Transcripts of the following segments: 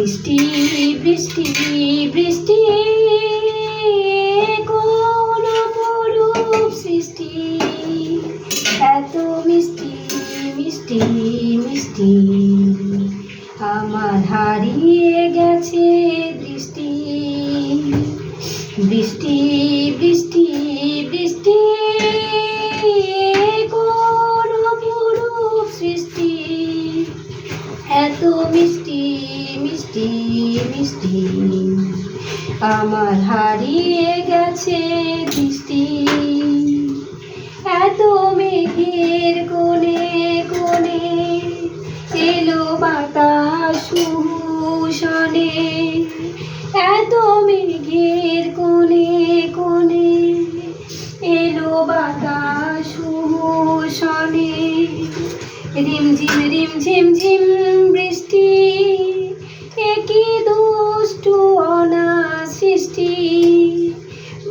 বৃষ্টি বৃষ্টি বৃষ্টি কোন অপরূপ সৃষ্টি, এত মিষ্টি মিষ্টি মিষ্টি আমার হারিয়ে গেছে দৃষ্টি। বৃষ্টি বৃষ্টি বৃষ্টি কোন অপরূপ সৃষ্টি, এত মিষ্টি মিষ্টি মিষ্টি আমার হারিয়ে গেছে দৃষ্টি। এত মেঘের কোণে কোণে এলো বাতাস সুশনে, এত মেঘের কোণে কোণে এলো বাতাস সুশনে। রিমঝিম রিমঝিম ঝিম বৃষ্টি, একই দুষ্টু অনাথ সৃষ্টি।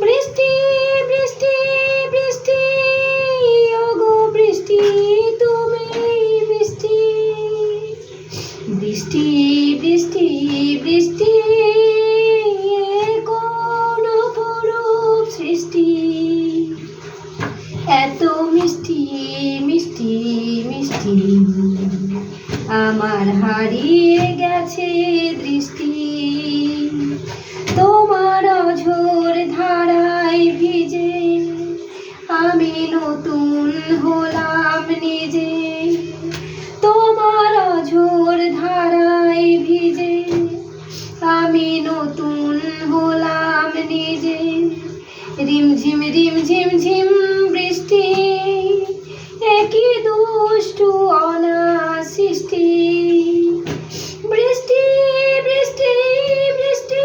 বৃষ্টি বৃষ্টি বৃষ্টি ওগো বৃষ্টি তুমি বৃষ্টি। বৃষ্টি বৃষ্টি বৃষ্টি কোন অপরূপ সৃষ্টি, এত মিষ্টি মিষ্টি মিষ্টি আমার হারিয়ে গেছে দৃষ্টি। তোমার অঝোর ধারায় ভিজে আমি নতুন হলাম নিজে। তোমার অঝোর ধারায় ভিজে আমি নতুন হলাম নিজে। রিমঝিম রিমঝিম ঝিম বৃষ্টি, একই দুষ্টু অনাথ সৃষ্টি। বৃষ্টি বৃষ্টি বৃষ্টি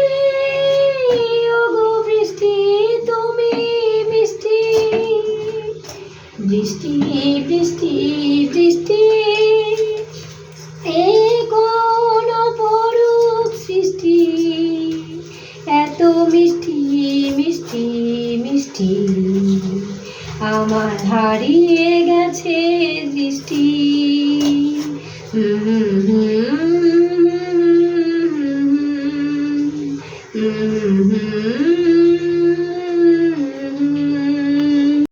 ওগো বৃষ্টি তুমি মিষ্টি। বৃষ্টি বৃষ্টি বৃষ্টি এ কোন অপরূপ সৃষ্টি, এত মিষ্টি মিষ্টি মিষ্টি আমার হারিয়ে গেছে দৃষ্টি।